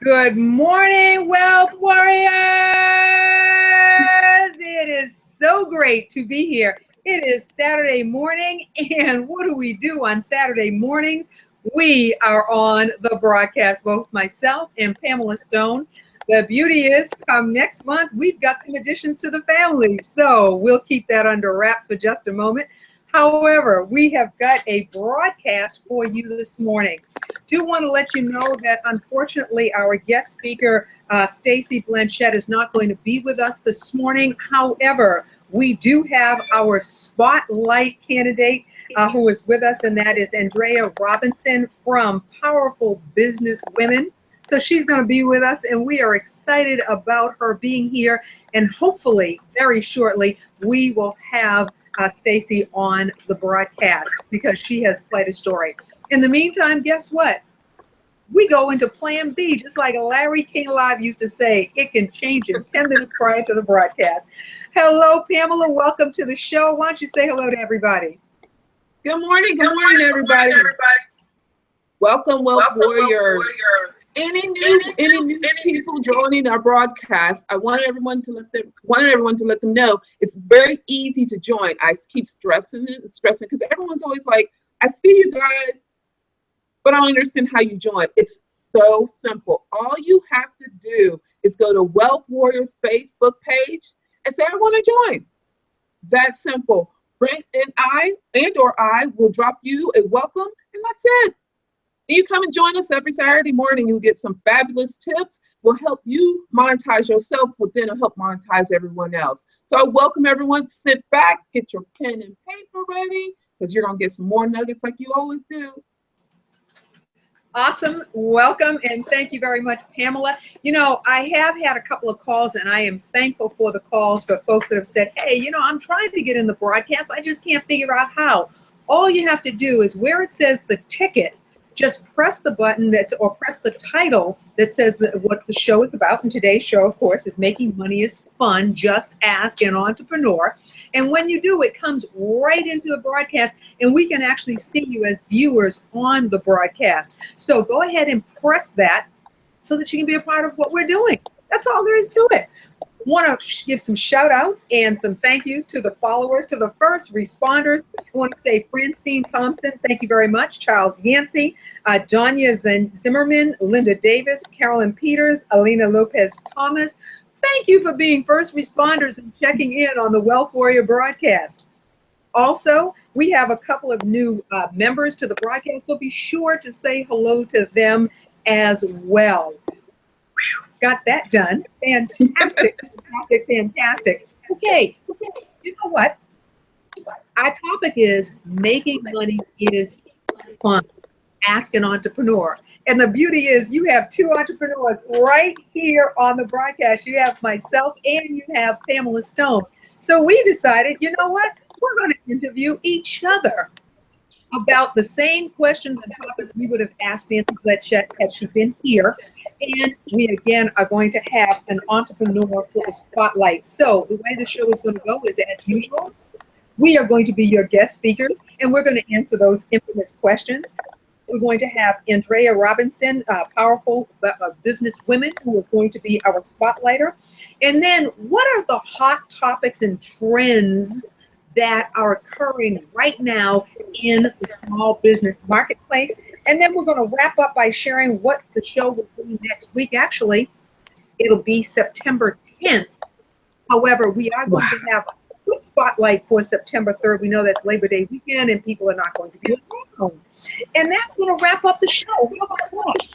Good morning, Wealth Warriors! It is so great to be here. It is Saturday morning, and what do we do on Saturday mornings? We are on the broadcast, both myself and Pamela Stone. The beauty is, come next month, we've got some additions to the family, so we'll keep that under wraps for just a moment. However, we have got a broadcast for you this morning. Do want to let you know that unfortunately our guest speaker, Stacey Blanchet, is not going to be with us this morning. However, we do have our spotlight candidate who is with us, and that is Andrea Robinson from Powerful Business Women. So she's going to be with us, and we are excited about her being here. And hopefully, very shortly, we will have Stacey on the broadcast because she has quite a story. In the meantime, guess what? We go into plan B, just like Larry King Live used to say, it can change in 10 minutes prior to the broadcast. Hello, Pamela. Welcome to the show. Why don't you say hello to everybody? Good morning, everybody. Welcome, Wealth Warriors. Any new people joining our broadcast, I want everyone to let them know it's very easy to join. I keep stressing because everyone's always like, I see you guys, but I don't understand how you join. It's so simple. All you have to do is go to Wealth Warriors Facebook page and say, I want to join. That's simple. Brent and I will drop you a welcome, and that's it. You come and join us every Saturday morning. You'll get some fabulous tips. We'll help you monetize yourself, but then it'll help monetize everyone else. So I welcome everyone. Sit back, get your pen and paper ready, because you're going to get some more nuggets like you always do. Awesome. Welcome, and thank you very much, Pamela. You know, I have had a couple of calls, and I am thankful for the calls for folks that have said, hey, I'm trying to get in the broadcast. I just can't figure out how. All you have to do is where it says the ticket, just press the button or press the title that says what the show is about. And today's show, of course, is Making Money is Fun. Just ask an entrepreneur. And when you do, it comes right into the broadcast, and we can actually see you as viewers on the broadcast. So go ahead and press that so that you can be a part of what we're doing. That's all there is to it. Want to give some shout outs and some thank yous to the followers, to the first responders. I want to say Francine Thompson, thank you very much. Charles Yancey, Donya Zimmerman, Linda Davis, Carolyn Peters, Alina Lopez Thomas. Thank you for being first responders and checking in on the Wealth Warrior broadcast. Also, we have a couple of new members to the broadcast, so be sure to say hello to them as well. Got that done. Fantastic. Okay. You know what? Our topic is making money is fun. Ask an entrepreneur. And the beauty is you have two entrepreneurs right here on the broadcast. You have myself and you have Pamela Stone. So we decided, you know what? We're going to interview each other about the same questions and topics we would have asked Nancy Blanchet had she been here. And we again are going to have an entrepreneur for the spotlight. So the way the show is going to go is as usual. We are going to be your guest speakers, and we're going to answer those infamous questions. We're going to have Andrea Robinson, Powerful Business Women, who is going to be our spotlighter. And then what are the hot topics and trends that are occurring right now in the small business marketplace? And then we're going to wrap up by sharing what the show will be next week. Actually, it'll be September 10th. However, we are going to have a quick spotlight for September 3rd. We know that's Labor Day weekend and people are not going to be at home. And that's going to wrap up the show. How about that?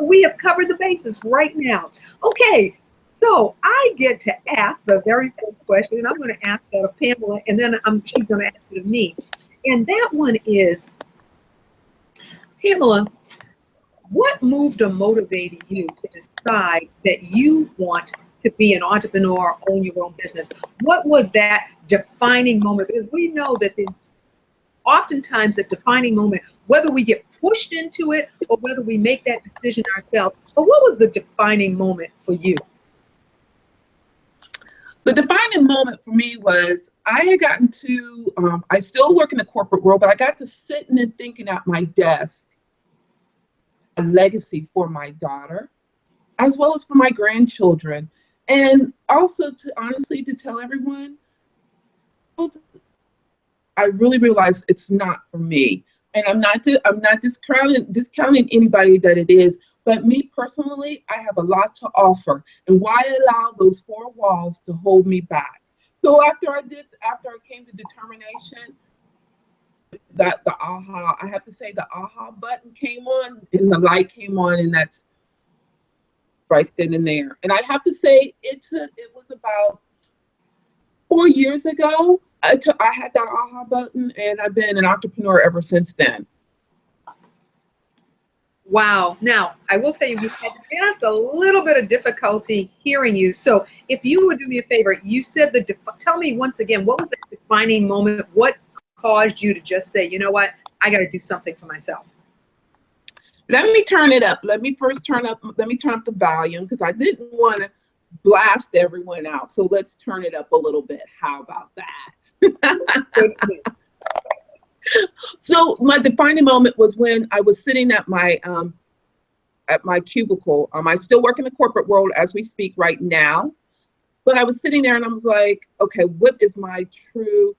We have covered the bases right now. Okay. So I get to ask the very first question, and I'm going to ask that of Pamela, and then she's going to ask it of me. And that one is, Pamela, what moved or motivated you to decide that you want to be an entrepreneur, own your own business? What was that defining moment? Because we know that oftentimes a defining moment, whether we get pushed into it or whether we make that decision ourselves, but what was the defining moment for you? The defining moment for me was I had gotten to, I still work in the corporate world, but I got to sitting and thinking at my desk a legacy for my daughter as well as for my grandchildren. And also to honestly to tell everyone, I really realized it's not for me. And I'm not discounting anybody that it is, but me personally, I have a lot to offer. And why allow those four walls to hold me back? So after I came to determination that I have to say the aha button came on and the light came on, and that's right then and there. And I have to say it was about 4 years ago. I had that aha button, and I've been an entrepreneur ever since then. Wow. Now, I will tell you, we had just a little bit of difficulty hearing you. So if you would do me a favor, you said tell me once again, what was that defining moment? What caused you to just say, you know what, I got to do something for myself? Let me turn it up. Let me turn up the volume, because I didn't want to blast everyone out. So let's turn it up a little bit. How about that? So my defining moment was when I was sitting at my cubicle. I still work in the corporate world as we speak right now, but I was sitting there and I was like, okay, what is my true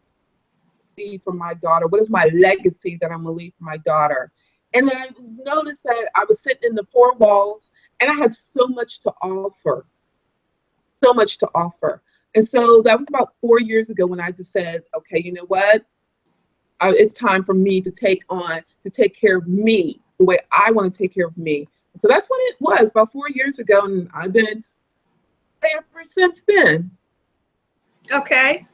leave for my daughter? What is my legacy that I'm gonna leave for my daughter? And then I noticed that I was sitting in the four walls and I had so much to offer, so much to offer. And so that was about 4 years ago when I just said, okay, you know what? It's time for me to take care of me the way I want to take care of me. So that's what it was about 4 years ago, and I've been there ever since then. Okay.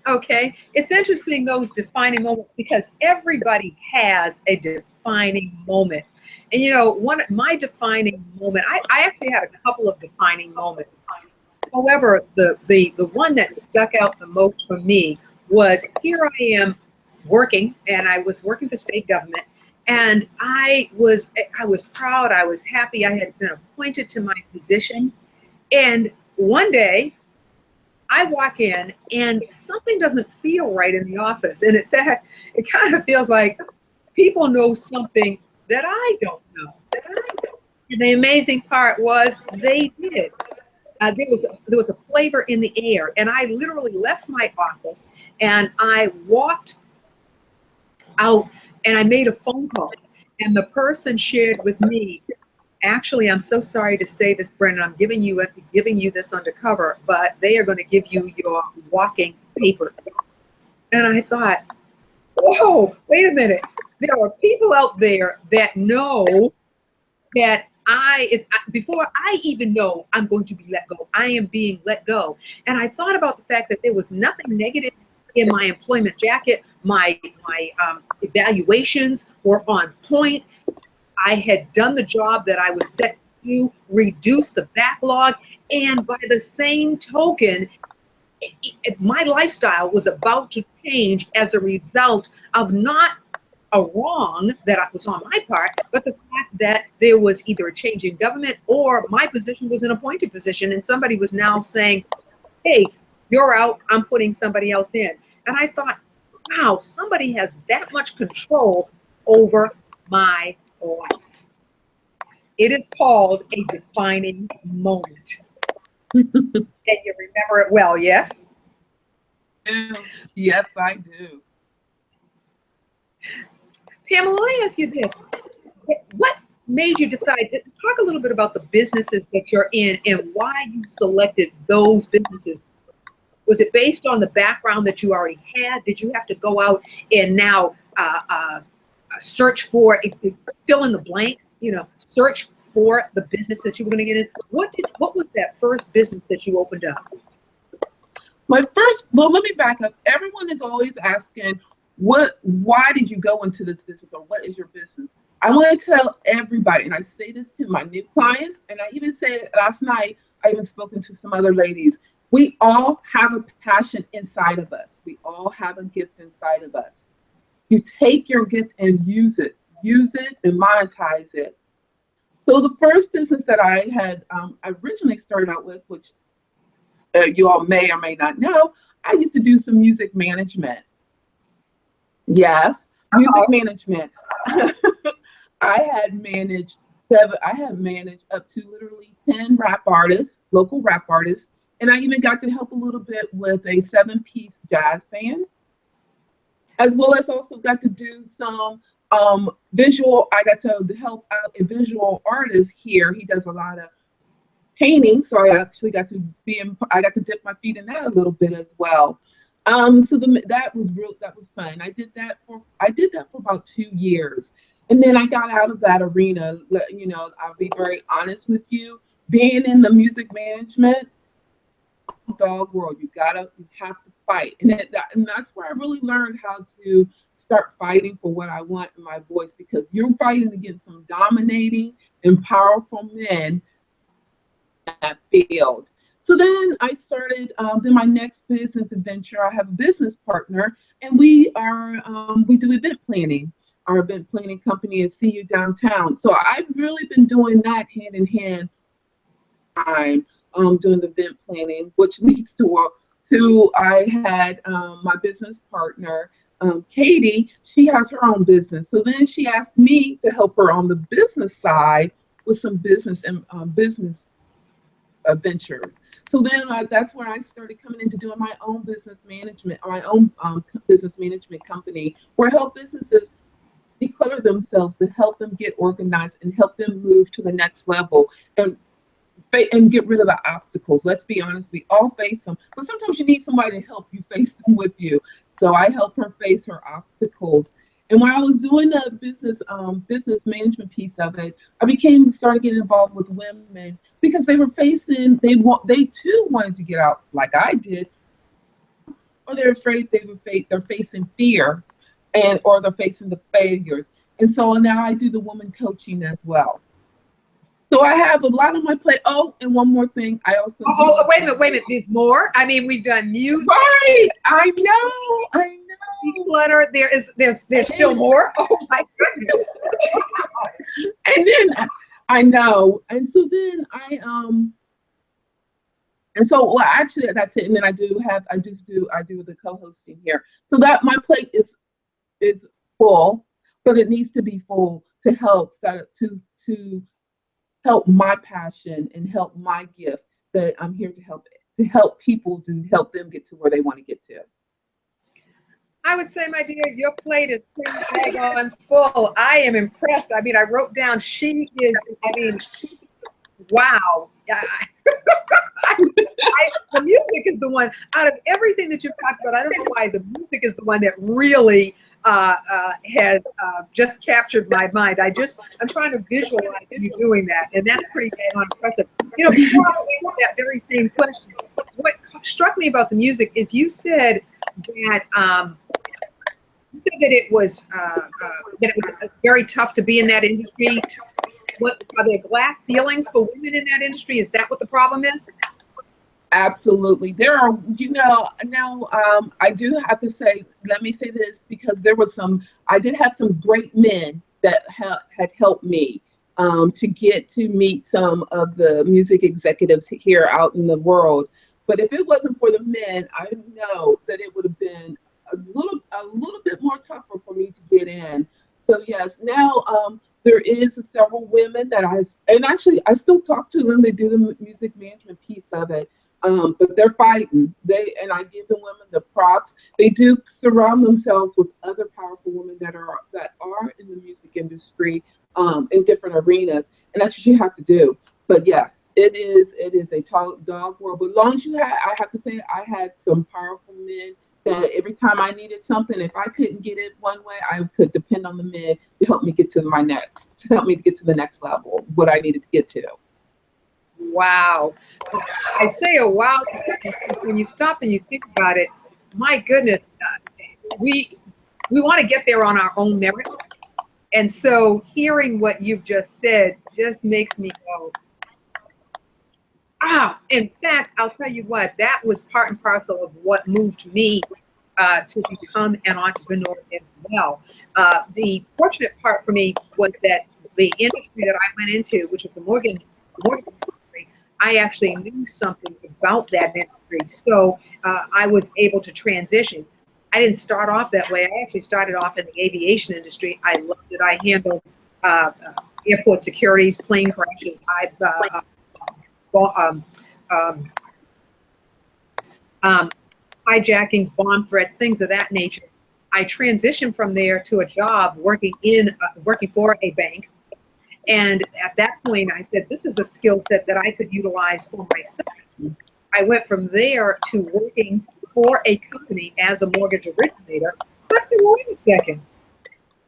It's interesting, those defining moments, because everybody has a defining moment. And you know, my defining moment, I actually had a couple of defining moments. However, the one that stuck out the most for me was, here I am working, and I was working for state government, and I was proud, I was happy, I had been appointed to my position. And one day I walk in and something doesn't feel right in the office. And in fact, it kind of feels like people know something that I don't know. And the amazing part was they did. There was a flavor in the air, and I literally left my office and I walked out and I made a phone call. And the person shared with me, actually, I'm so sorry to say this, Brendan, I'm giving you this undercover, but they are going to give you your walking paper. And I thought, whoa, wait a minute. There are people out there that know that before I even know I'm going to be let go, I am being let go. And I thought about the fact that there was nothing negative in my employment jacket. My evaluations were on point. I had done the job that I was set to do, reduce the backlog, and by the same token, my lifestyle was about to change as a result of not a wrong that was on my part, but the fact that there was either a change in government or my position was an appointed position, and somebody was now saying, hey, you're out, I'm putting somebody else in. And I thought, wow, somebody has that much control over my life. It is called a defining moment. And you remember it well, yes? Yes, I do. Pamela, let me ask you this. What made you decide, talk a little bit about the businesses that you're in and why you selected those businesses. Was it based on the background that you already had? Did you have to go out and now search for, fill in the blanks, search for the business that you were going to get in? What was that first business that you opened up? Well, let me back up. Everyone is always asking, why did you go into this business, or what is your business? I want to tell everybody, and I say this to my new clients, and I even said it last night, I even spoken to some other ladies. We all have a passion inside of us. We all have a gift inside of us. You take your gift and use it and monetize it. So the first business that I had originally started out with, which you all may or may not know, I used to do some music management. Yes, music management. I had managed I have managed up to literally 10 rap artists, local rap artists, and I even got to help a little bit with a 7-piece jazz band, as well as also got to do some visual. I got to help out a visual artist here. He does a lot of painting, so I actually got to I got to dip my feet in that a little bit as well. That was fun. I did that for about 2 years, and then I got out of that arena. You know, I'll be very honest with you. Being in the music management dog world, you have to fight, and that's where I really learned how to start fighting for what I want in my voice, because you're fighting against some dominating and powerful men in that field. So then I started. Then my next business adventure, I have a business partner, and we do event planning. Our event planning company is See You Downtown. So I've really been doing that hand in hand. I'm doing the event planning, which leads to I had my business partner, Katie. She has her own business. So then she asked me to help her on the business side with some business and business ventures. So then that's where I started coming into doing my own business management, my own business management company, where I help businesses declutter themselves, to help them get organized and help them move to the next level and get rid of the obstacles. Let's be honest, we all face them, but sometimes you need somebody to help you face them with you. So I help her face her obstacles. And when I was doing the business management piece of it, I started getting involved with women, because they too wanted to get out like I did, or they're afraid they're facing fear, or they're facing the failures. And so now I do the woman coaching as well. So I have a lot on my plate. Oh, and one more thing. I also wait a minute. There's more. I mean, we've done music. Right. I know. Declutter. There's still more. Oh my goodness. And then I know. And so then well, actually that's it. And then I do the co-hosting here. So that my plate is full, but it needs to be full to help my passion and help my gift that I'm here to help people, to help them get to where they want to get to. I would say, my dear, your plate is pretty daggone full. I am impressed. I mean, I wrote down wow. The music is the one, out of everything that you've talked about, I don't know why the music is the one that really has just captured my mind. I'm trying to visualize you doing that, and that's pretty damn impressive. You know, before I answer that very same question, what struck me about the music is you said that it was very tough to be in that industry. What are there glass ceilings for women in that industry? Is that what the problem is? Absolutely. There are, now I do have to say, let me say this, because I did have some great men that had helped me to get to meet some of the music executives here out in the world. But if it wasn't for the men, I know that it would have been a little bit more tougher for me to get in. So yes, now there is several women that I still talk to them. They do the music management piece of it. But they're fighting. And I give the women the props. They do surround themselves with other powerful women that are in the music industry, in different arenas, and that's what you have to do. But yes, it is a dog world. But as long as I have to say, I had some powerful men that every time I needed something, if I couldn't get it one way, I could depend on the men to help me get to the next level, what I needed to get to. Wow. I say a wow because when you stop and you think about it, my goodness, we want to get there on our own merit. And so hearing what you've just said just makes me go, in fact, I'll tell you what, that was part and parcel of what moved me to become an entrepreneur as well. The fortunate part for me was that the industry that I went into, which is the mortgage industry, I actually knew something about that industry. So I was able to transition. I didn't start off that way. I actually started off in the aviation industry. I loved it. I handled airport securities, plane crashes, hijackings, bomb threats, things of that nature. I transitioned from there to a job working for a bank. And at that point, I said, this is a skill set that I could utilize for myself. I went from there to working for a company as a mortgage originator. I said, wait a second.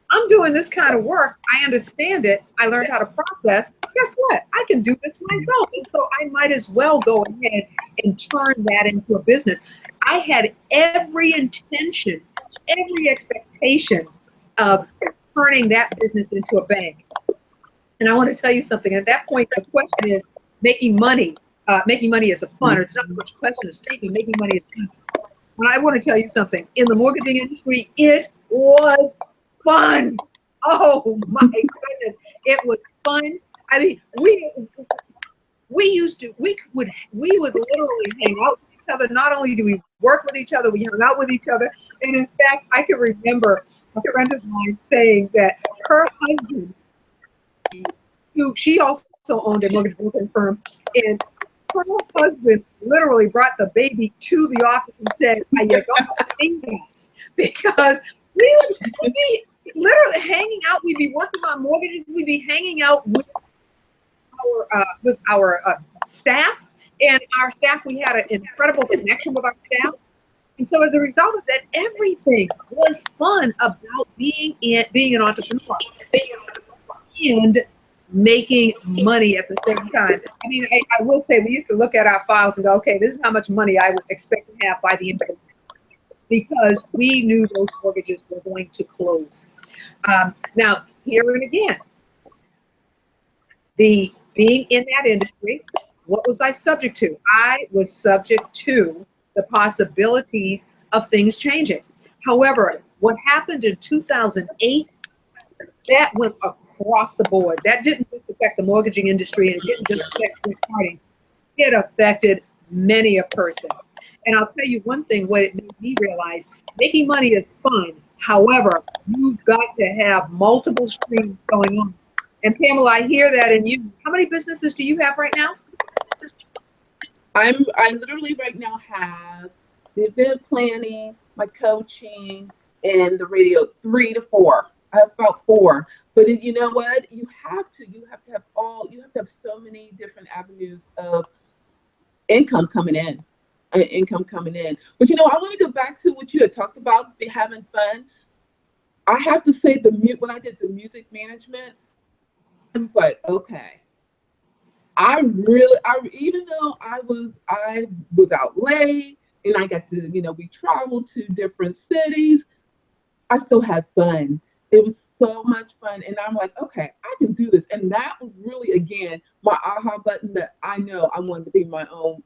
I'm doing this kind of work. I understand it. I learned how to process. Guess what? I can do this myself. And so I might as well go ahead and turn that into a business. I had every intention, every expectation of turning that business into a bank. And I want to tell you something. At that point, the question is making money. Making money is a fun, or it's not so much a question of statement. Making money is fun. And I want to tell you something. In the mortgaging industry, it was fun. Oh my goodness, it was fun. I mean, we would literally hang out with each other. Not only do we work with each other, we hung out with each other. And in fact, I can remember a friend of mine saying that her husband, who she also owned a mortgage broking firm, and her husband literally brought the baby to the office and said, "Are you going to pay us?" Because we would be literally hanging out. We'd be working on mortgages. We'd be hanging out with our staff. And our staff, we had an incredible connection with our staff. And so as a result of that, everything was fun about being an entrepreneur and making money at the same time. I mean, I will say we used to look at our files and go, okay, this is how much money I would expect to have by the end of the month, because we knew those mortgages were going to close. Now, here and again, being in that industry, what was I subject to? I was subject to the possibilities of things changing. However, what happened in 2008, that went across the board. That didn't just affect the mortgaging industry, and it didn't just affect Brent Harding. It affected many a person. And I'll tell you one thing, what it made me realize, making money is fun. However, you've got to have multiple streams going on. And Pamela, I hear that in you. How many businesses do you have right now? I literally right now have the event planning, my coaching, and the radio, 3 to 4. I have about 4. But you know what? You have to have so many different avenues of income coming in. But you know, I want to go back to what you had talked about, having fun. I have to say when I did the music management, I was like, okay. Even though I was out late and I got to, we traveled to different cities, I still had fun. It was so much fun. And I'm like, okay, I can do this. And that was really, again, my aha button that I know I wanted to be my own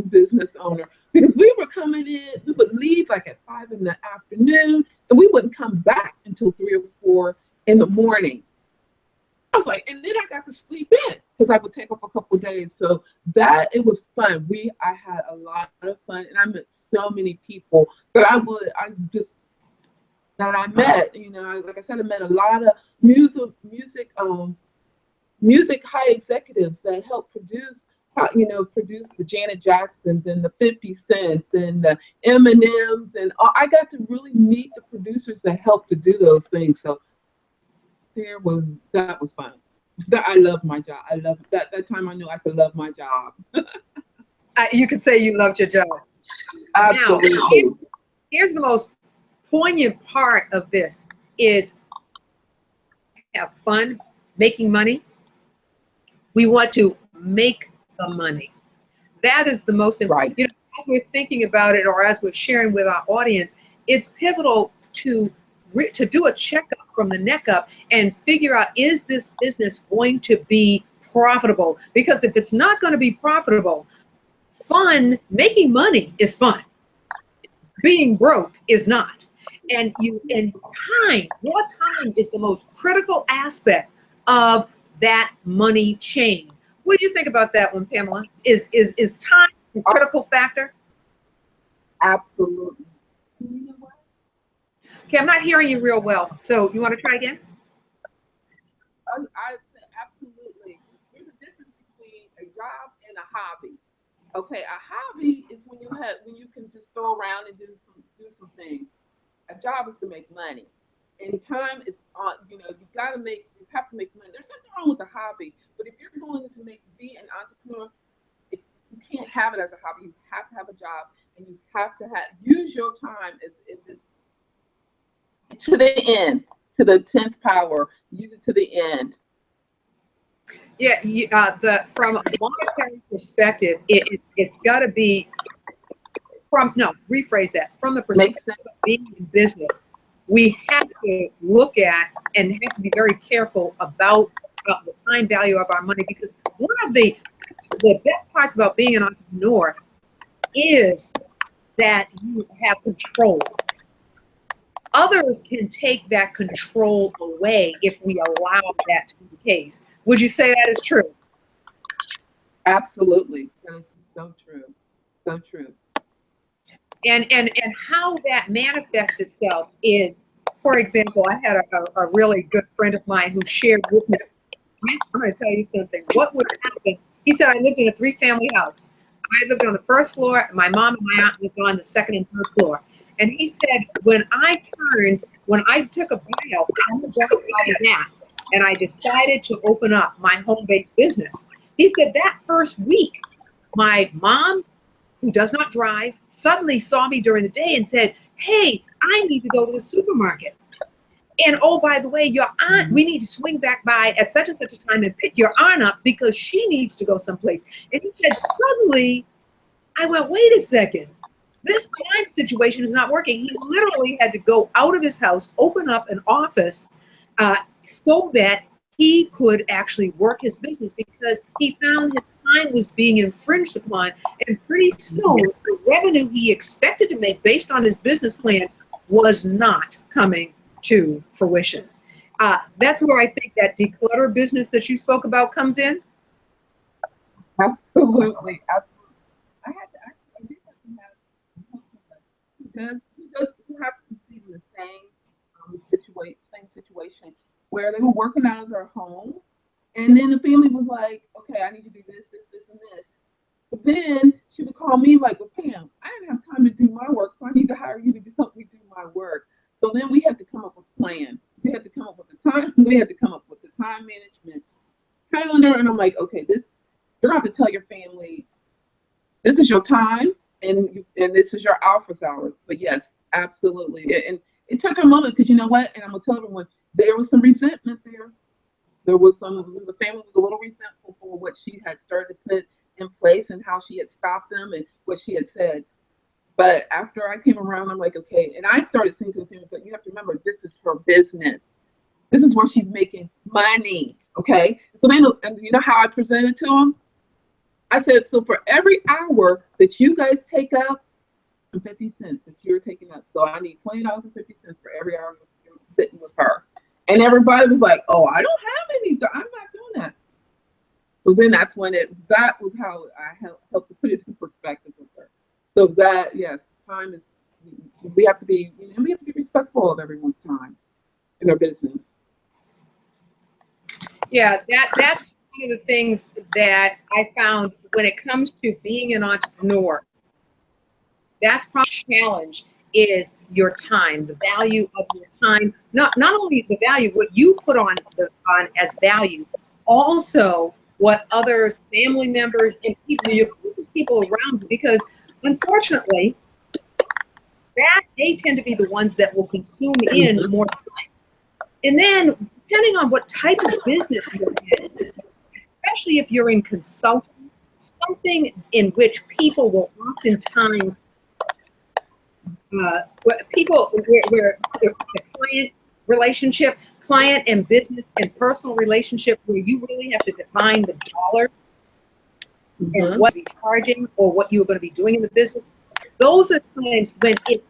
business owner. Because we were coming in, we would leave like at 5 in the afternoon and we wouldn't come back until 3 or 4 in the morning. I was like, and then I got to sleep in because I would take off a couple of days. So it was fun. I had a lot of fun, and I met so many people that I met. Like I said, I met a lot of music high executives that helped produce the Janet Jacksons and the 50 Cents and the Eminems, and I got to really meet the producers that helped to do those things. So that was fun. I loved my job. I loved that time I knew I could love my job. You could say you loved your job. Absolutely. Now, here's the most poignant part of this is have fun making money. We want to make the money. That is the most important. Right. As we're thinking about it, or as we're sharing with our audience, it's pivotal to do a checkup from the neck up and figure out, is this business going to be profitable? Because if it's not going to be profitable, making money is fun. Being broke is not. And your time is the most critical aspect of that money chain. What do you think about that one, Pamela? Is time a critical factor? Absolutely. You know what? Okay, I'm not hearing you real well. So you want to try again? Okay, a hobby is when you can just throw around and do some things. A job is to make money. And time is on, you have to make money. There's nothing wrong with a hobby, but if you're going to be an entrepreneur, if you can't have it as a hobby. You have to have a job, and you have to use your time as if it's to the end, to the 10th power. Use it to the end. Yeah, from a monetary perspective, it's got to be rephrase that. From the perspective of being in business, we have to look at and have to be very careful about the time value of our money, because one of the best parts about being an entrepreneur is that you have control. Others can take that control away if we allow that to be the case. Would you say that is true? Absolutely. That is so true. So true. And how that manifests itself is, for example, I had a really good friend of mine who shared with me, I'm going to tell you something. What would happen? He said, I lived in a 3-family house. I lived on the first floor. My mom and my aunt lived on the 2nd and 3rd floor. And he said, when I took a buyout from the job I was at, and I decided to open up my home-based business, he said that first week, my mom, who does not drive, suddenly saw me during the day and said, hey, I need to go to the supermarket. And oh, by the way, your aunt, we need to swing back by at such and such a time and pick your aunt up because she needs to go someplace. And he said, suddenly, I went, wait a second. This time situation is not working. He literally had to go out of his house, open up an office so that he could actually work his business, because he found his time was being infringed upon. And pretty soon, the revenue he expected to make based on his business plan was not coming to fruition. That's where I think that declutter business that you spoke about comes in. Absolutely, absolutely. I had to actually, I did have to have because you have to see the same situation where they were working out of their home, and then the family was like, okay, I need to do this, and this. But then she would call me like, well, Pam, I didn't have time to do my work, so I need to hire you to help me do my work. So then we had to come up with a plan. We had to come up with the time. We had to come up with the time management calendar. And I'm like, okay, you're gonna have to tell your family, this is your time, and this is your office hours. But yes, absolutely. And it took a moment, because you know what? And I'm gonna tell everyone, there was some resentment there. The family was a little resentful for what she had started to put in place and how she had stopped them and what she had said. But after I came around, I'm like, okay. And I started saying to the family, but you have to remember, this is her business. This is where she's making money. Okay. So then, and you know how I presented to them? I said, so for every hour that you guys take up, 50 cents that you're taking up. So I need $20.50 for every hour you're sitting with her. And everybody was like, oh, I don't have any. I'm not doing that. So then that was how I helped to put it in perspective with her. So that, yes, time is, we have to be respectful of everyone's time in their business. Yeah, that's one of the things that I found when it comes to being an entrepreneur. That's probably a challenge, is your time, the value of your time. Not only the value, what you put on as value, also what other family members and people, your closest people around you, because unfortunately, they tend to be the ones that will consume in more time. And then, depending on what type of business you're in, especially if you're in consulting, something in which people will oftentimes, where the client relationship, client and business and personal relationship, where you really have to define the dollar and what you're charging or what you're going to be doing in the business. Those are times when it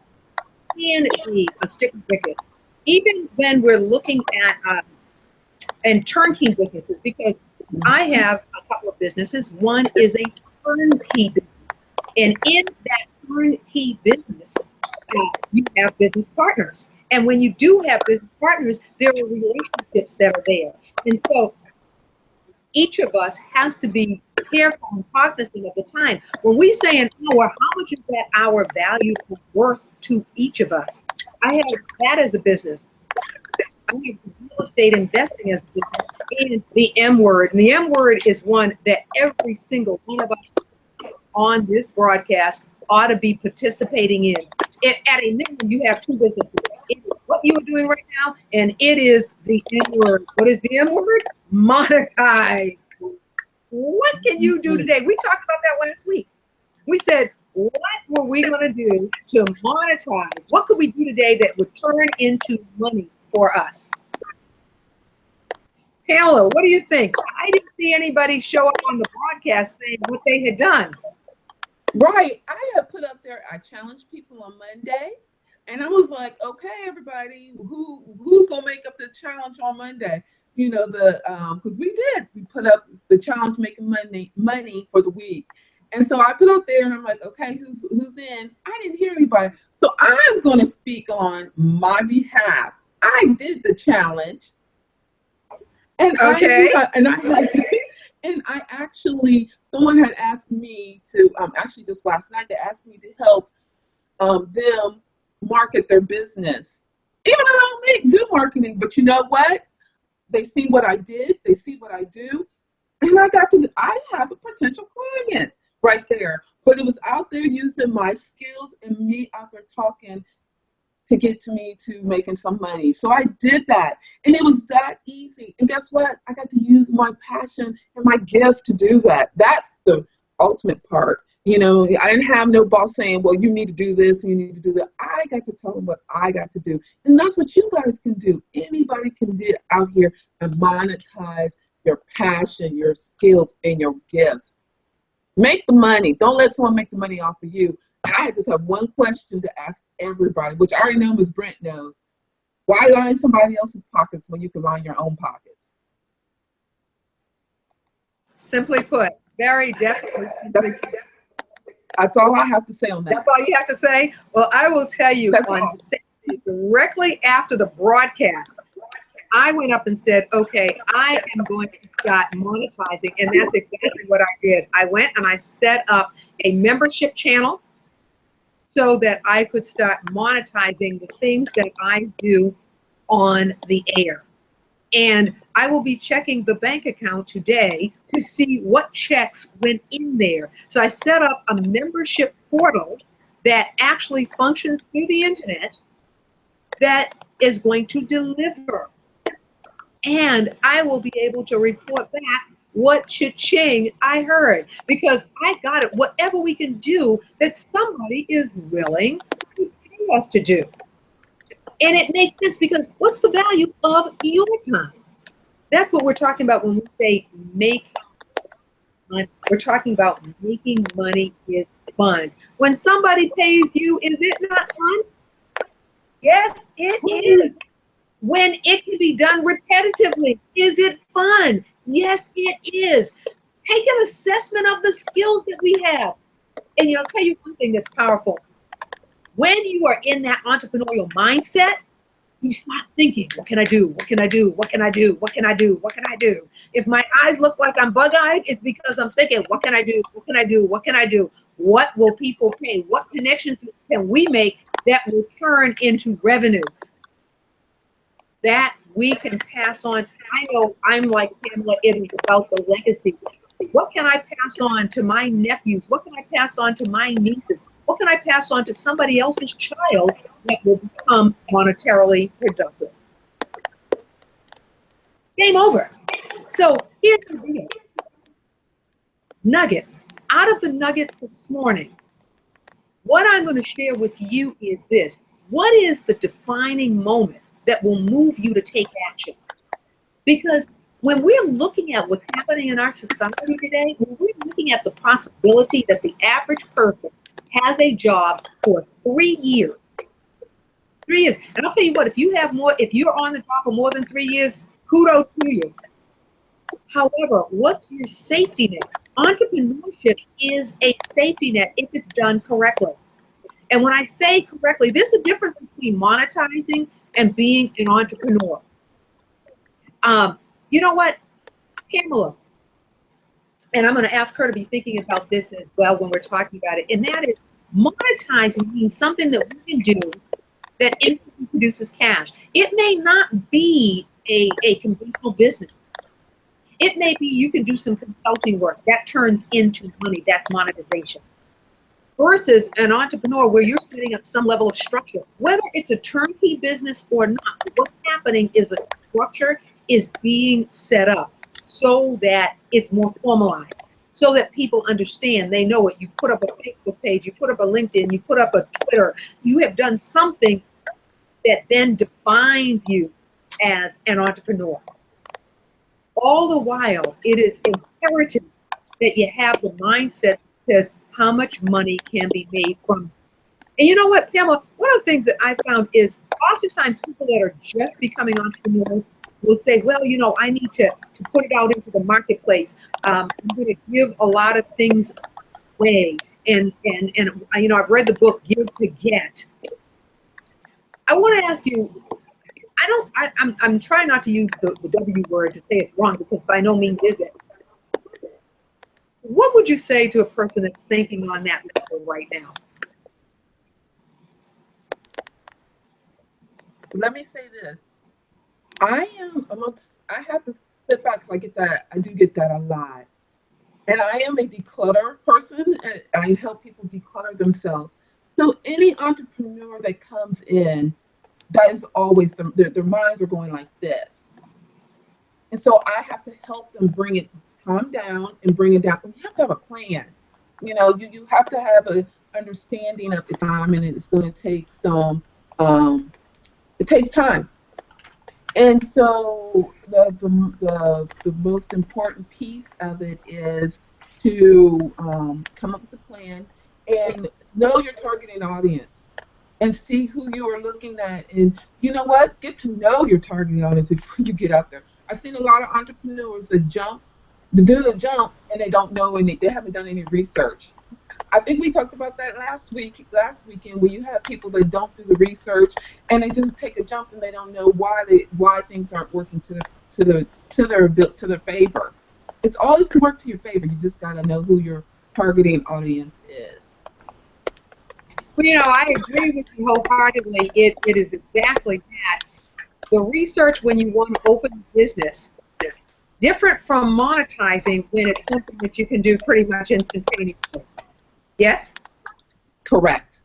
can be a sticky wicket. Even when we're looking at and turnkey businesses, because I have a couple of businesses. One is a turnkey business, and in that turnkey business, you have business partners. And when you do have business partners, there are relationships that are there. And so each of us has to be careful and cognizant of the time. When we say an hour, how much is that hour value or worth to each of us? I have that as a business. I have real estate investing as a business, and the M word. And the M word is one that every single one of us on this broadcast ought to be participating in. At a minimum, you have two businesses. It is what you are doing right now, and it is the M word. What is the M word? Monetize. What can you do today? We talked about that last week. We said, what were we going to do to monetize? What could we do today that would turn into money for us? Pamela, what do you think? I didn't see anybody show up on the broadcast saying what they had done. Right. I had put up there, I challenged people on Monday, and I was like, okay, everybody, who's gonna make up the challenge on Monday? You know, because we put up the challenge making money for the week. And so I put out there and I'm like, okay, who's in? I didn't hear anybody. So I'm gonna speak on my behalf. I did the challenge. And okay. I actually, someone had asked me to, actually just last night, they asked me to help them market their business. Even though I don't do marketing, but you know what? They see what I did, they see what I do, and I have a potential client right there. But it was out there using my skills and me out there talking to get to me to making some money. So I did that, and it was that easy. And guess what? I got to use my passion and my gift to do that. That's the ultimate part. You know, I didn't have no boss saying, well, you need to do this, and you need to do that. I got to tell them what I got to do. And that's what you guys can do. Anybody can get out here and monetize your passion, your skills, and your gifts. Make the money. Don't let someone make the money off of you. And I just have one question to ask everybody, which I already know Ms. Brent knows. Why line somebody else's pockets when you can line your own pockets? Simply put, very definitely. That's all I have to say on that. That's all you have to say? Well, I will tell you, directly after the broadcast, I went up and said, okay, I am going to start monetizing. And that's exactly what I did. I went and I set up a membership channel so that I could start monetizing the things that I do on the air. And I will be checking the bank account today to see what checks went in there. So I set up a membership portal that actually functions through the internet that is going to deliver. And I will be able to report back what cha-ching I heard, because I got it. Whatever we can do that somebody is willing to pay us to do. And it makes sense, because what's the value of your time? That's what we're talking about when we say make money. We're talking about making money is fun. When somebody pays you, is it not fun? Yes, it is. When it can be done repetitively, is it fun? Yes, it is. Take an assessment of the skills that we have. And I'll tell you one thing that's powerful. When you are in that entrepreneurial mindset, you start thinking, what can I do? What can I do? What can I do? What can I do? What can I do? If my eyes look like I'm bug-eyed, it's because I'm thinking, what can I do? What can I do? What can I do? What will people pay? What connections can we make that will turn into revenue that we can pass on? I know I'm like Pamela, it is about the legacy. What can I pass on to my nephews? What can I pass on to my nieces? What can I pass on to somebody else's child that will become monetarily productive? Game over. So here's the deal. Nuggets. Out of the nuggets this morning, what I'm going to share with you is this. What is the defining moment that will move you to take action? Because when we're looking at what's happening in our society today, when we're looking at the possibility that the average person has a job for 3 years, 3 years, and I'll tell you what, if you're on the job for more than 3 years, kudos to you. However, what's your safety net? Entrepreneurship is a safety net if it's done correctly. And when I say correctly, there's a difference between monetizing and being an entrepreneur. You know what, Pamela, and I'm going to ask her to be thinking about this as well when we're talking about it, and that is monetizing means something that we can do that instantly produces cash. It may not be a conventional business. It may be you can do some consulting work that turns into money. That's monetization. Versus an entrepreneur where you're setting up some level of structure, whether it's a turnkey business or not. What's happening is a structure is being set up so that it's more formalized, so that people understand, they know it. You put up a Facebook page, you put up a LinkedIn, you put up a Twitter, you have done something that then defines you as an entrepreneur. All the while, it is imperative that you have the mindset that says, how much money can be made from. And you know what, Pamela, one of the things that I found is oftentimes people that are just becoming entrepreneurs will say, well, you know, I need to put it out into the marketplace. I'm going to give a lot of things away. And you know, I've read the book, Give to Get. I want to ask you, I'm trying not to use the W word to say it's wrong, because by no means is it. What would you say to a person that's thinking on that level right now? Let me say this. I have to sit back because I do get that a lot. And I am a declutter person, and I help people declutter themselves. So any entrepreneur that comes in, that is always their minds are going like this. And so I have to help them calm down and bring it down. You have to have a plan. You know, you have to have an understanding of the time, and it's going to take it takes time. And so the most important piece of it is to come up with a plan and know your targeting audience and see who you are looking at. And you know what? Get to know your targeting audience before you get out there. I've seen a lot of entrepreneurs that do the jump, and they don't know they haven't done any research. I think we talked about that last weekend, where you have people that don't do the research and they just take a jump and they don't know why things aren't working to their favor. It's always can work to your favor. You just got to know who your targeting audience is. Well, you know, I agree with you wholeheartedly. It is exactly that. The research when you want to open a business is different from monetizing when it's something that you can do pretty much instantaneously. Yes? Correct.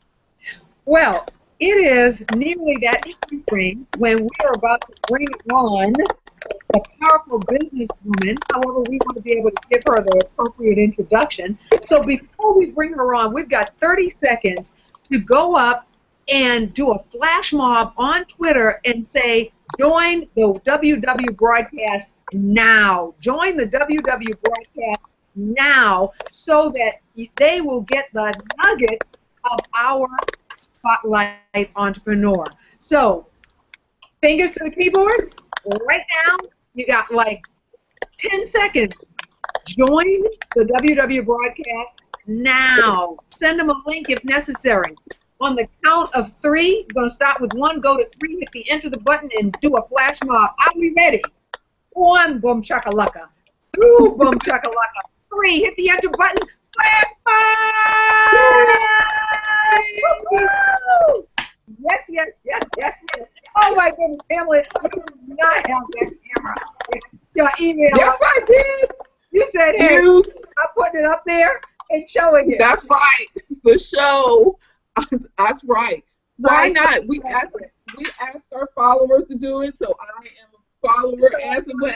Well, it is nearly that time frame when we are about to bring on a powerful businesswoman. However, we want to be able to give her the appropriate introduction. So before we bring her on, we've got 30 seconds to go up and do a flash mob on Twitter and say, join the WW broadcast now. Join the WW broadcast now, so that they will get the nugget of our Spotlight Entrepreneur. So, fingers to the keyboards. Right now, you got like 10 seconds. Join the WW broadcast now. Send them a link if necessary. On the count of 3, we're going to start with 1, go to 3, hit the enter the button, and do a flash mob. Are we ready? 1, boom chakalaka. 2, boom chakalaka. 3, hit the enter button. Flash mob! Yes, yes, yes, yes, yes. Oh my goodness, Pamela, you do not have that camera. Your email. Yes, I did. You said, hey, I'm putting it up there and showing it. That's right. The show. That's right. Why not? We asked our followers to do it, so I am a follower as well.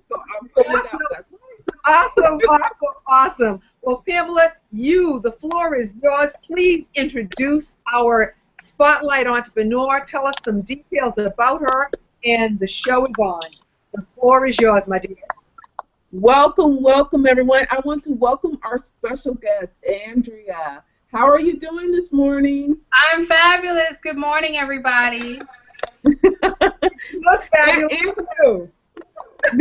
So I'm putting it out. That's Awesome, awesome, awesome. Well, Pamela, the floor is yours. Please introduce our Spotlight Entrepreneur. Tell us some details about her, and the show is on. The floor is yours, my dear. Welcome, welcome, everyone. I want to welcome our special guest, Andrea. How are you doing this morning? I'm fabulous. Good morning, everybody. Looks fabulous too.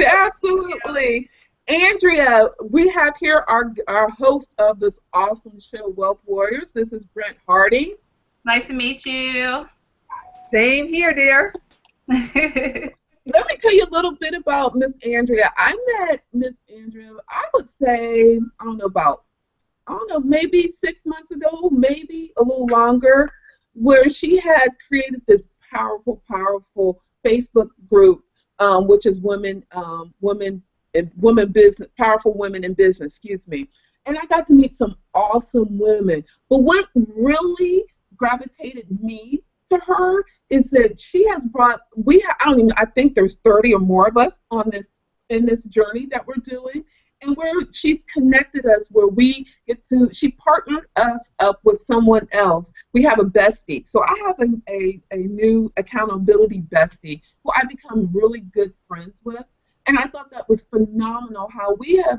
Absolutely. Andrea, we have here our host of this awesome show, Wealth Warriors. This is Brent Harding. Nice to meet you. Same here, dear. let me tell you a little bit about Miss Andrea. I met Miss Andrea, I would say, I don't know, maybe 6 months ago, maybe a little longer, where she had created this powerful Facebook group, which is women business, powerful women in business, excuse me. And I got to meet some awesome women. But what really gravitated me to her is that she has brought, I think there's 30 or more of us on this, in this journey that we're doing. And where she's connected us, where we get to, she partnered us up with someone else. We have a bestie. So I have a new accountability bestie who I become really good friends with. And I thought that was phenomenal how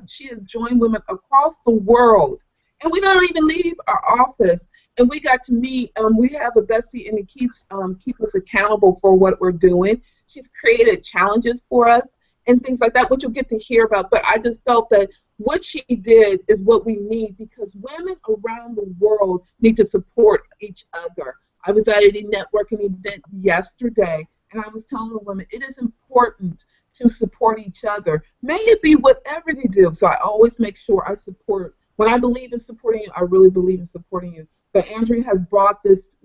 she has joined women across the world. And we don't even leave our office. And we got to meet, we have a bestie, and it keeps keep us accountable for what we're doing. She's created challenges for us and things like that, which you'll get to hear about. But I just felt that what she did is what we need, because women around the world need to support each other. I was at a networking event yesterday, and I was telling the women it is important to support each other. May it be whatever they do. So I always make sure I support. When I believe in supporting you, I really believe in supporting you. But Andrea has brought this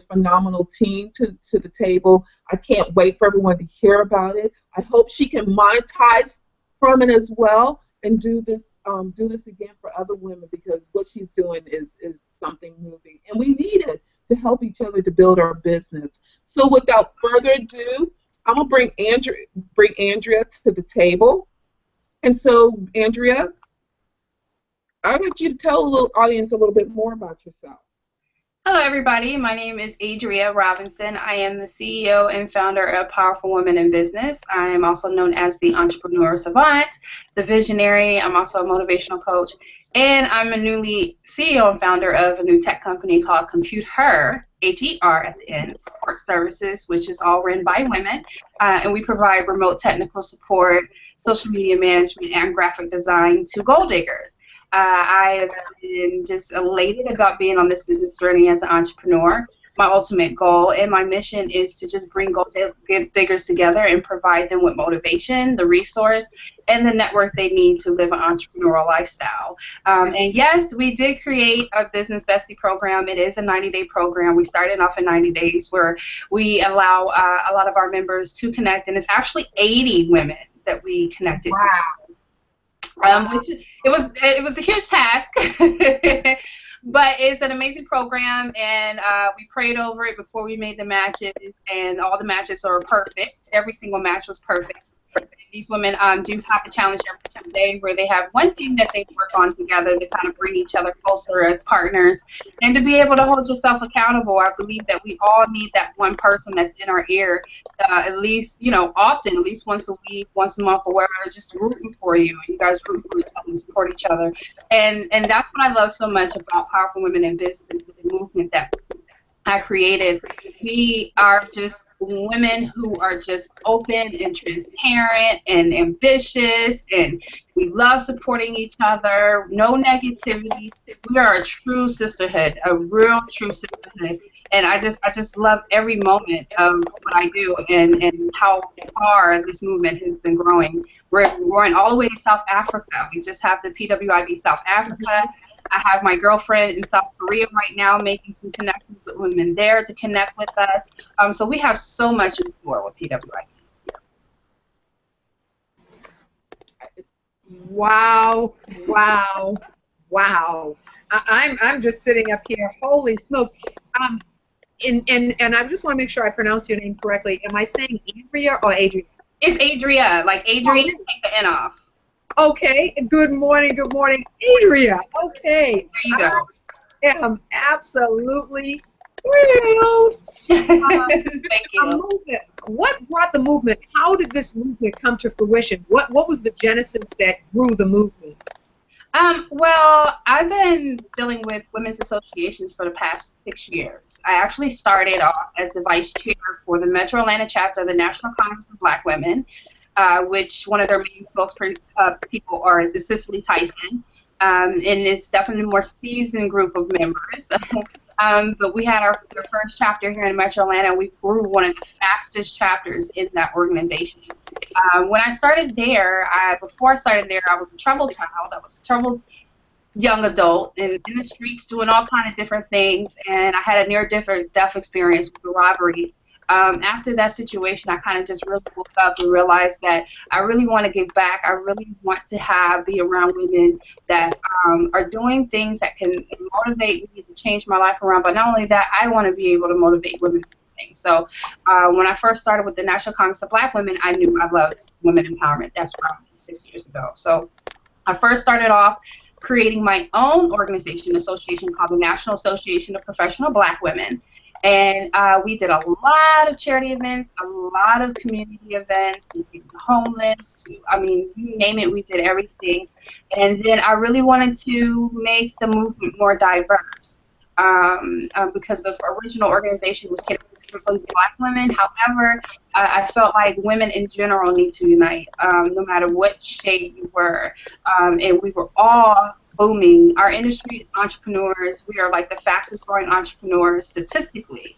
phenomenal team to the table. I can't wait for everyone to hear about it. I hope she can monetize from it as well and do this again for other women, because what she's doing is something moving, and we need it to help each other to build our business. So without further ado, I'm gonna bring Andrea to the table. And so, Andrea, I'd like you to tell the little audience a little bit more about yourself. Hello, everybody. My name is Adria Robinson. I am the CEO and founder of Powerful Women in Business. I am also known as the Entrepreneur Savant, the Visionary. I'm also a motivational coach, and I'm a newly CEO and founder of a new tech company called Compute Her, H-E-R at the end, support services, which is all run by women, and we provide remote technical support, social media management, and graphic design to goal diggers. I have been just elated about being on this business journey as an entrepreneur. My ultimate goal and my mission is to just bring gold diggers together and provide them with motivation, the resource, and the network they need to live an entrepreneurial lifestyle. And yes, we did create a Business Bestie program. It is a 90-day program. We started off in 90 days where we allow a lot of our members to connect, and it's actually 80 women that we connected to. Which it was a huge task, but it's an amazing program, and we prayed over it before we made the matches, and all the matches are perfect. Every single match was perfect. These women do have a challenge every day where they have one thing that they work on together to kind of bring each other closer as partners, and to be able to hold yourself accountable. I believe that we all need that one person that's in our ear, at least, often, at least once a week, once a month, or whatever, just rooting for you. You guys root for each other and support each other. And that's what I love so much about Powerful Women in Business, the movement that I created. We are just women who are just open and transparent and ambitious, and we love supporting each other. No negativity. We are a true sisterhood, a real true sisterhood. And I just love every moment of what I do, and how far this movement has been growing. We're growing all the way to South Africa. We just have the PWIB South Africa. I have my girlfriend in South Korea right now making some connections with women there to connect with us. So we have so much in store with PWIB. Wow, wow, wow. I'm just sitting up here, holy smokes. And I just want to make sure I pronounce your name correctly. Am I saying Andrea or Adria? It's Adria, like Adrian, take the N off. Okay, good morning, Adria. Okay. There you go. I am absolutely thrilled. Thank you. What brought the movement? How did this movement come to fruition? What was the genesis that grew the movement? Well, I've been dealing with women's associations for the past 6 years. I actually started off as the vice chair for the Metro Atlanta chapter of the National Congress of Black Women, which one of their main spokespeople are the Cicely Tyson, and it's definitely a more seasoned group of members. But we had our first chapter here in Metro Atlanta. We grew one of the fastest chapters in that organization. When I started there, before I started there, I was a troubled child. I was a troubled young adult in the streets doing all kind of different things, and I had a near-death experience with a robbery. After that situation, I kind of just really woke up and realized that I really want to give back. I really want to be around women that are doing things that can motivate me to change my life around. But not only that, I want to be able to motivate women to do things. So when I first started with the National Congress of Black Women, I knew I loved women empowerment. That's around 6 years ago. So I first started off creating my own association called the National Association of Professional Black Women. And we did a lot of charity events, a lot of community events, we did the homeless, you name it, we did everything. And then I really wanted to make the movement more diverse because the original organization was specifically Black women. However, I felt like women in general need to unite, no matter what shade you were. And we were all booming. Our industry is entrepreneurs. We are like the fastest growing entrepreneurs statistically.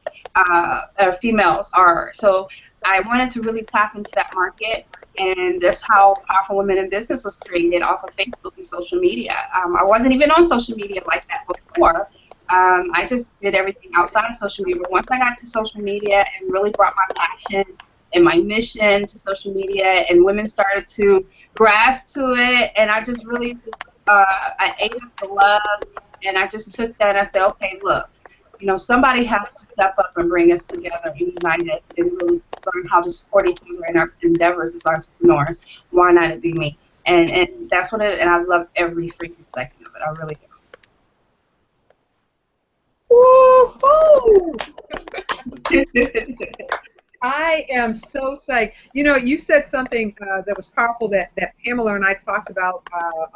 Females are. So I wanted to really tap into that market, and that's how Powerful Women in Business was created, off of Facebook and social media. I wasn't even on social media like that before. I just did everything outside of social media. But once I got to social media and really brought my passion and my mission to social media, and women started to grasp to it, and I just really I ate up the love, and I just took that and I said, okay, look, somebody has to step up and bring us together and unite us and really learn how to support each other in our endeavors as entrepreneurs. Why not it be me? And that's what and I love every freaking second of it. I really Woo-hoo! I am so psyched. You said something that was powerful that Pamela and I talked about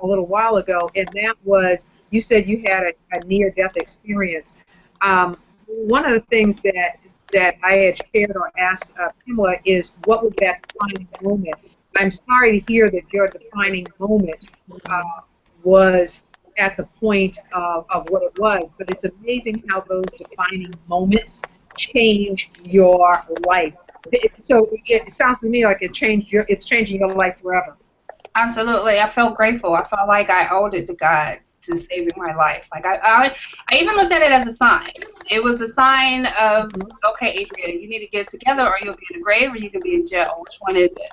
a little while ago, and that was, you said you had a near-death experience. One of the things that I had shared or asked Pamela is, what was that defining moment? I'm sorry to hear that your defining moment was at the point of what it was, but it's amazing how those defining moments change your life. So it sounds to me like it's changing your life forever. Absolutely. I felt grateful. I felt like I owed it to God to saving my life. Like I even looked at it as a sign. It was a sign of, okay, Adria, you need to get together, or you'll be in the grave, or you can be in jail. Which one is it?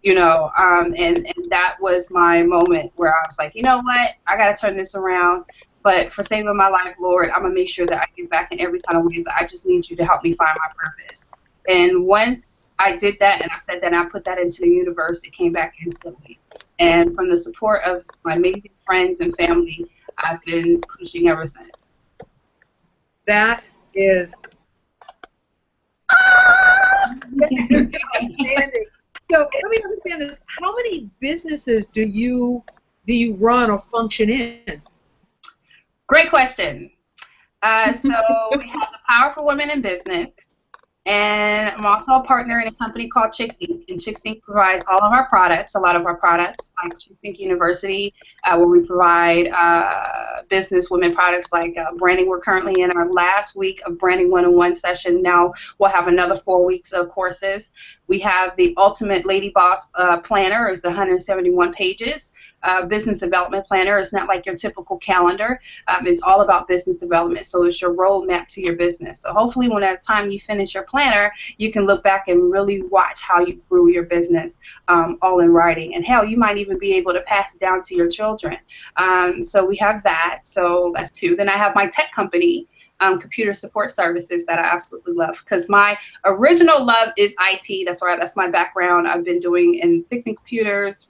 And that was my moment where I was like, you know what? I got to turn this around. But for saving my life, Lord, I'm going to make sure that I give back in every kind of way, but I just need you to help me find my purpose. And once I did that and I said that and I put that into the universe, it came back instantly. And from the support of my amazing friends and family, I've been pushing ever since. That is outstanding. So let me understand this. How many businesses do you run or function in? Great question. So we have the Powerful Women in Business, and I'm also a partner in a company called Chicks Inc. And Chicks Inc. provides all of our products, a lot of our products, like Chicks Inc. University, where we provide business women products like branding. We're currently in our last week of Branding 101 session. Now we'll have another 4 weeks of courses. We have the Ultimate Lady Boss Planner. It's 171 pages. Business development planner. It's not like your typical calendar. It's all about business development. So it's your roadmap to your business. So hopefully when at the time you finish your planner, you can look back and really watch how you grew your business all in writing. And hell, you might even be able to pass it down to your children. So we have that. So that's 2. Then I have my tech company, computer support services, that I absolutely love, because my original love is IT. That's my background. I've been doing in fixing computers,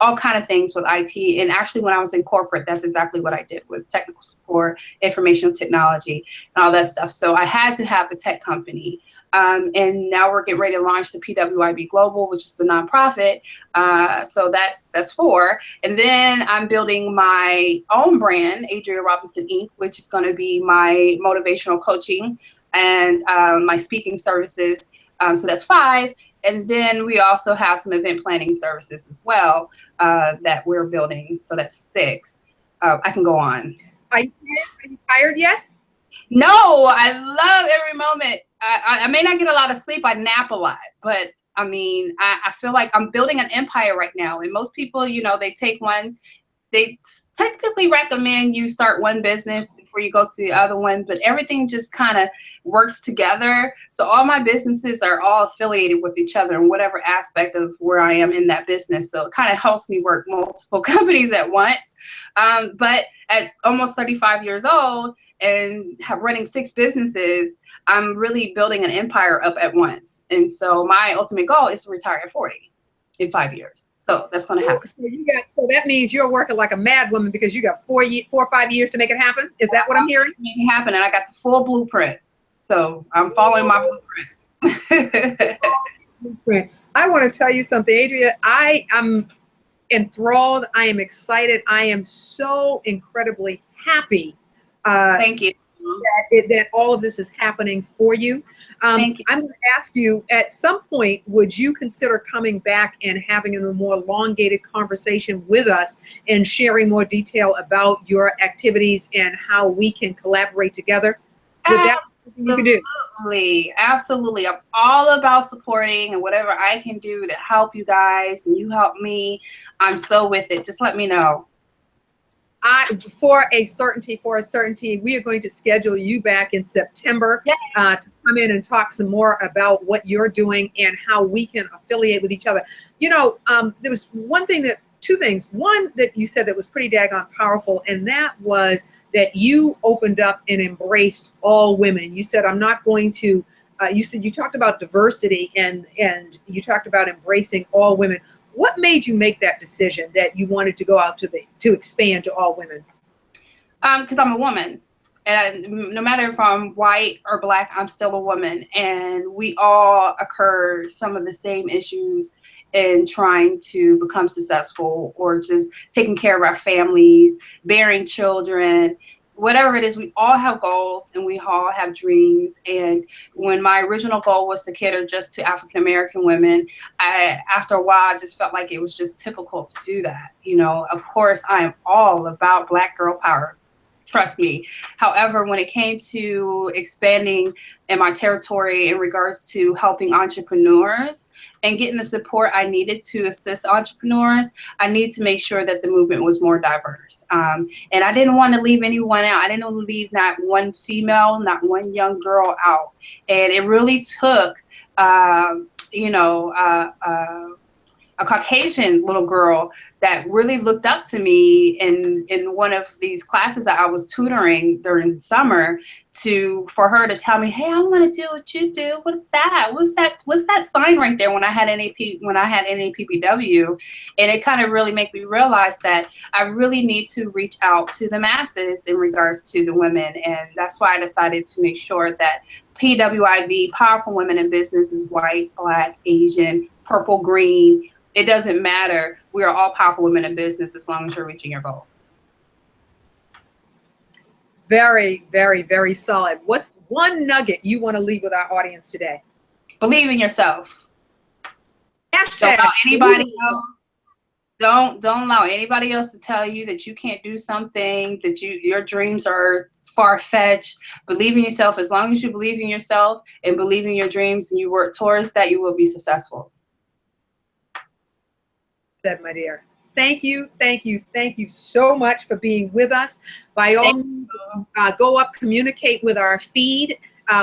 all kind of things with IT. And actually when I was in corporate, that's exactly what I did, was technical support, information technology, and all that stuff. So I had to have a tech company. And now we're getting ready to launch the PWIB Global, which is the nonprofit. So that's 4. And then I'm building my own brand, Adria Robinson Inc., which is going to be my motivational coaching and my speaking services. So that's 5. And then we also have some event planning services as well that we're building. So that's 6. I can go on. Are you tired yet? No, I love every moment. I may not get a lot of sleep. I nap a lot, but I mean, I feel like I'm building an empire right now. And most people, you know, they technically recommend you start one business before you go to the other one, but everything just kind of works together. So all my businesses are all affiliated with each other in whatever aspect of where I am in that business. So it kind of helps me work multiple companies at once. But at almost 35 years old and running 6 businesses, I'm really building an empire up at once. And so my ultimate goal is to retire at 40 in 5 years. So that's going to happen. So that means you're working like a mad woman because you got 4 or 5 years to make it happen. Is that what I'm hearing? Make it happen, and I got the full blueprint. So I'm following my blueprint. I want to tell you something, Adria. I am enthralled. I am excited. I am so incredibly happy. Thank you. That all of this is happening for you. Thank you. I'm going to ask you, at some point, would you consider coming back and having a more elongated conversation with us and sharing more detail about your activities and how we can collaborate together? Would that be something you can do? Absolutely. Absolutely. I'm all about supporting and whatever I can do to help you guys and you help me. I'm so with it. Just let me know. For a certainty, we are going to schedule you back in September to come in and talk some more about what you're doing and how we can affiliate with each other. You know, there was two things. One that you said that was pretty daggone powerful, and that was that you opened up and embraced all women. You said, I'm not going to, you talked about diversity and you talked about embracing all women. What made you make that decision that you wanted to go out to expand to all women? Because I'm a woman, and no matter if I'm white or black, I'm still a woman, and we all occur some of the same issues in trying to become successful or just taking care of our families, bearing children. Whatever it is, we all have goals and we all have dreams. And when my original goal was to cater just to African-American women, after a while, I just felt like it was just typical to do that. You know, of course, I am all about Black girl power. Trust me. However, when it came to expanding in my territory in regards to helping entrepreneurs and getting the support I needed to assist entrepreneurs, I needed to make sure that the movement was more diverse. And I didn't want to leave anyone out. I didn't want to leave not one female, not one young girl out. And it really took, a Caucasian little girl that really looked up to me in one of these classes that I was tutoring during the summer for her to tell me, hey, I want to do what you do. What's that? What's that sign right there when I had NAPBW? And it kind of really made me realize that I really need to reach out to the masses in regards to the women. And that's why I decided to make sure that PWIB, Powerful Women in Business, is white, Black, Asian, purple, green. It doesn't matter. We are all powerful women in business as long as you're reaching your goals. Very, very, very solid. What's one nugget you want to leave with our audience today? Believe in yourself. Hashtag. Don't allow anybody else. Don't allow anybody else to tell you that you can't do something, that your dreams are far-fetched. Believe in yourself. As long as you believe in yourself and believe in your dreams and you work towards that, you will be successful. Said, my dear. Thank you so much for being with us. By all means, go up, communicate with our feed,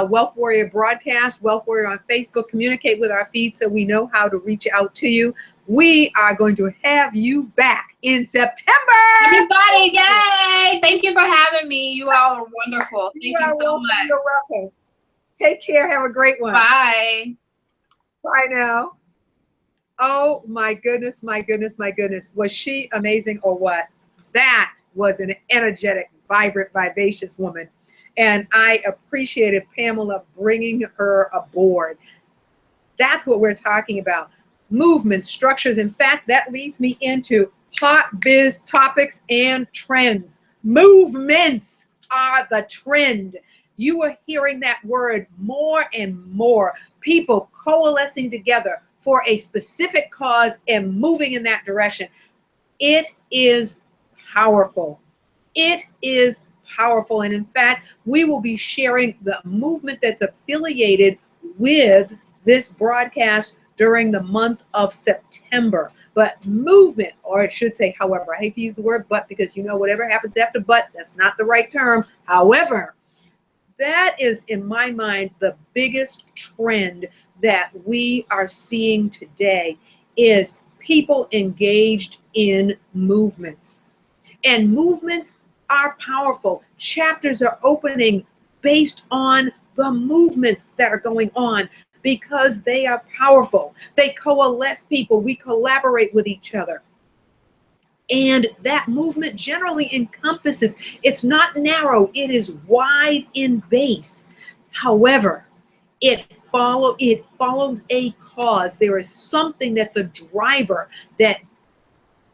Wealth Warrior Broadcast, Wealth Warrior on Facebook. Communicate with our feed so we know how to reach out to you. We are going to have you back in September. I'm excited. Yay! Thank you for having me. You all are wonderful. Thank you so much. You're welcome. Take care. Have a great one. Bye. Bye now. Oh my goodness, my goodness, my goodness. Was she amazing or what? That was an energetic, vibrant, vivacious woman. And I appreciated Pamela bringing her aboard. That's what we're talking about. Movements, structures. In fact, that leads me into hot biz topics and trends. Movements are the trend. You are hearing that word more and more. People coalescing together for a specific cause and moving in that direction. It is powerful. It is powerful. And in fact, we will be sharing the movement that's affiliated with this broadcast during the month of September. But movement, or it should say, however, I hate to use the word but because whatever happens after but, that's not the right term. However, that is, in my mind, the biggest trend that we are seeing today is people engaged in movements. And movements are powerful. Chapters are opening based on the movements that are going on because they are powerful. They coalesce people. We collaborate with each other. And that movement generally encompasses, it's not narrow, it is wide in base. However, it follows a cause. There is something that's a driver that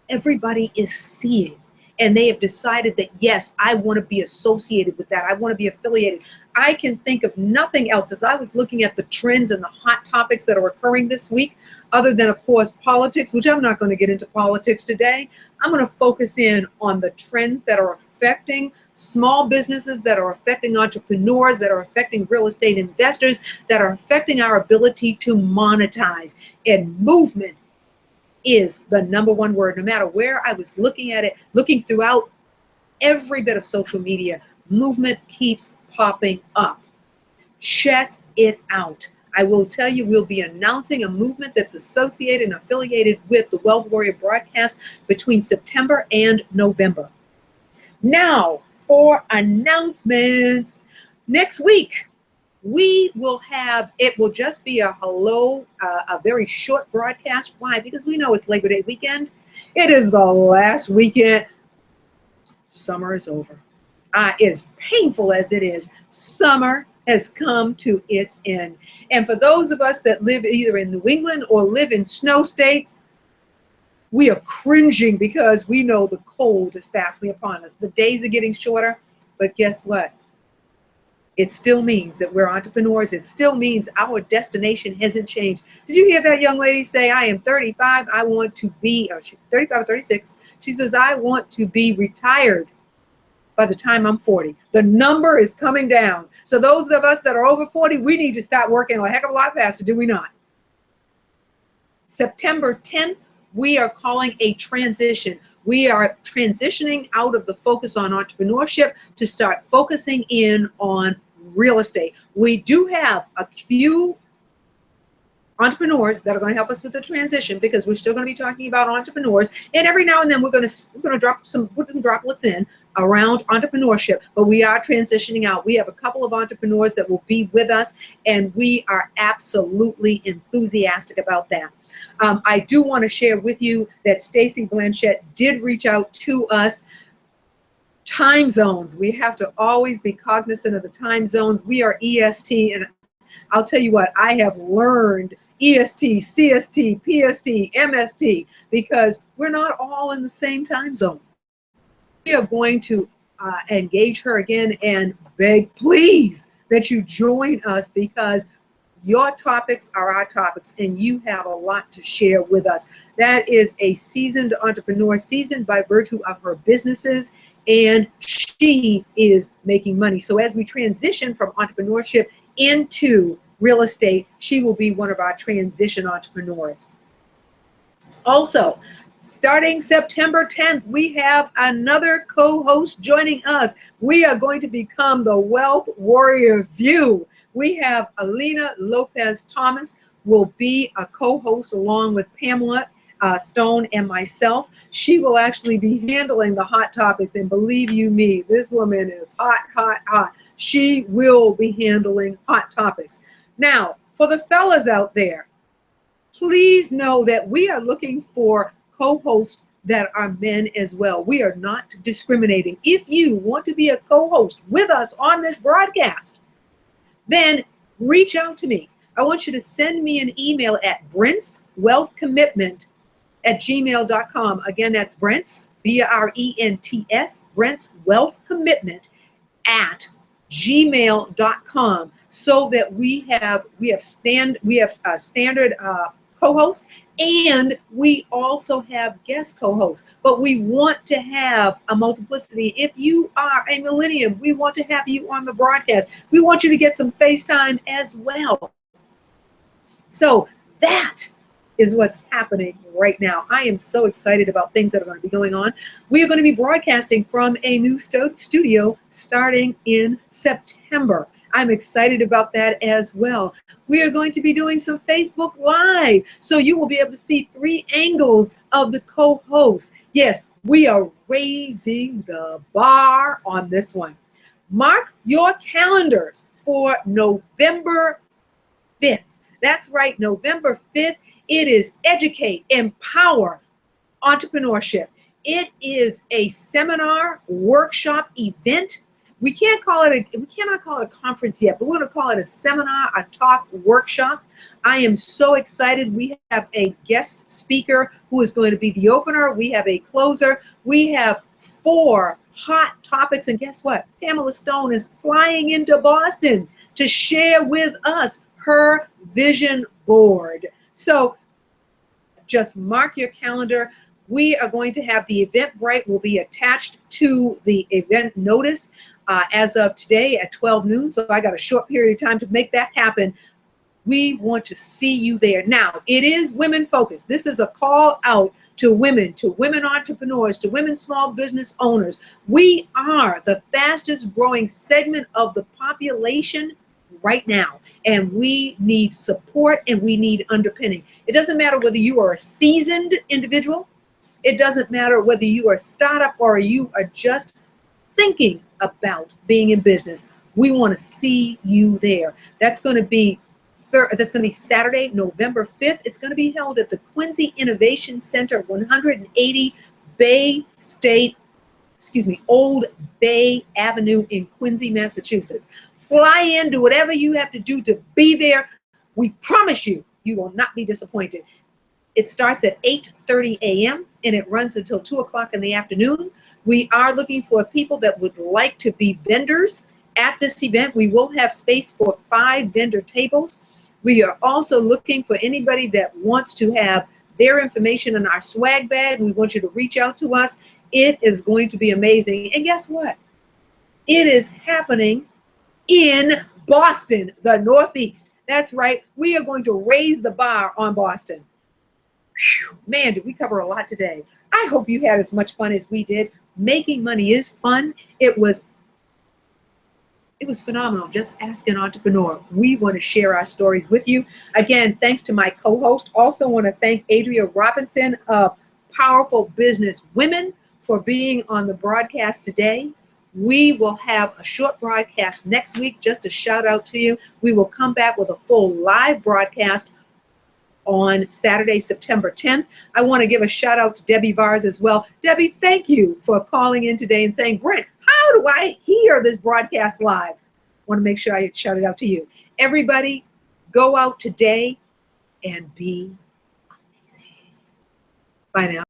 everybody is seeing. And they have decided that, yes, I want to be associated with that. I want to be affiliated. I can think of nothing else as I was looking at the trends and the hot topics that are occurring this week, other than, of course, politics, which I'm not going to get into politics today. I'm going to focus in on the trends that are affecting small businesses, that are affecting entrepreneurs, that are affecting real estate investors, that are affecting our ability to monetize. And movement is the number one word. No matter where I was looking at it, looking throughout every bit of social media, movement keeps popping up. Check it out. I will tell you, we'll be announcing a movement that's associated and affiliated with the Wealth Warrior broadcast between September and November. Now, for announcements. Next week, we will have, it will just be a very short broadcast. Why? Because we know it's Labor Day weekend. It is the last weekend. Summer is over. As painful as it is, summer has come to its end. And for those of us that live either in New England or live in snow states, we are cringing because we know the cold is fastly upon us. The days are getting shorter, but guess what? It still means that we're entrepreneurs. It still means our destination hasn't changed. Did you hear that young lady say, I am 35, I want to be, or she's 35 or 36. She says, I want to be retired by the time I'm 40. The number is coming down. So those of us that are over 40, we need to start working a heck of a lot faster, do we not? September 10th, we are calling a transition. We are transitioning out of the focus on entrepreneurship to start focusing in on real estate. We do have a few entrepreneurs that are going to help us with the transition because we're still going to be talking about entrepreneurs. And every now and then we're going to drop some droplets in around entrepreneurship, but we are transitioning out. We have a couple of entrepreneurs that will be with us, and we are absolutely enthusiastic about that. I do want to share with you that Stacey Blanchet did reach out to us. Time zones. We have to always be cognizant of the time zones. We are EST, and I'll tell you what, I have learned EST, CST, PST, MST, because we're not all in the same time zone. We are going to engage her again and beg, please, that you join us because your topics are our topics and you have a lot to share with us. That is a seasoned entrepreneur, seasoned by virtue of her businesses, and she is making money. So as we transition from entrepreneurship into real estate, she will be one of our transition entrepreneurs. Also, starting September 10th, we have another co-host joining us. We are going to become the Wealth Warrior View. We have Alina Lopez Thomas will be a co-host along with Pamela Stone and myself. She will actually be handling the hot topics, and believe you me, this woman is hot, hot, hot. She will be handling hot topics. Now, for the fellas out there, please know that we are looking for co-hosts that are men as well. We are not discriminating. If you want to be a co-host with us on this broadcast, then reach out to me. I want you to send me an email at brentswealthcommitment@gmail.com. Again, that's Brent's, B-R-E-N-T-S, Brent's Wealth Commitment @gmail.com, so that we have standard co-hosts, And we also have guest co-hosts, but we want to have a multiplicity. If you are a millennium, we want to have you on the broadcast. We want you to get some FaceTime as well. So that is what's happening right now. I am so excited about things that are going to be going on. We are going to be broadcasting from a new studio starting in September. I'm excited about that as well. We are going to be doing some Facebook Live, so you will be able to see 3 angles of the co-host. Yes, we are raising the bar on this one. Mark your calendars for November 5th. That's right, November 5th. It is Educate, Empower, Entrepreneurship. It is a seminar, workshop, event. We cannot call it a conference yet, but we're going to call it a seminar, a talk, workshop. I am so excited. We have a guest speaker who is going to be the opener. We have a closer. We have 4 hot topics, and guess what? Pamela Stone is flying into Boston to share with us her vision board. So just mark your calendar. We are going to have the Eventbrite will be attached to the event notice as of today at 12 noon. So I got a short period of time to make that happen. We want to see you there. Now, it is women focused. This is a call out to women entrepreneurs, to women small business owners. We are the fastest growing segment of the population right now, and we need support and we need underpinning. It doesn't matter whether you are a seasoned individual. It doesn't matter whether you are a startup or you are just thinking about being in business. We want to see you there. That's going to be Saturday, November 5th. It's going to be held at the Quincy Innovation Center, 180 Old Bay Avenue in Quincy, Massachusetts. Fly in, do whatever you have to do to be there. We promise you, you will not be disappointed. It starts at 8:30 a.m. and it runs until 2 o'clock in the afternoon. We are looking for people that would like to be vendors at this event. We will have space for 5 vendor tables. We are also looking for anybody that wants to have their information in our swag bag. We want you to reach out to us. It is going to be amazing. And guess what? It is happening in Boston, the Northeast. That's right. We are going to raise the bar on Boston. Whew, man, did we cover a lot today. I hope you had as much fun as we did. Making money is fun. It was phenomenal. Just Ask an Entrepreneur. We want to share our stories with you. Again, thanks to my co-host. Also want to thank Adria Robinson of Powerful Business Women for being on the broadcast today. We will have a short broadcast next week. Just a shout out to you. We will come back with a full live broadcast on Saturday, September 10th. I want to give a shout out to Debbie Vars as well. Debbie, thank you for calling in today and saying, Brent, how do I hear this broadcast live? I want to make sure I shout it out to you. Everybody, go out today and be amazing. Bye now.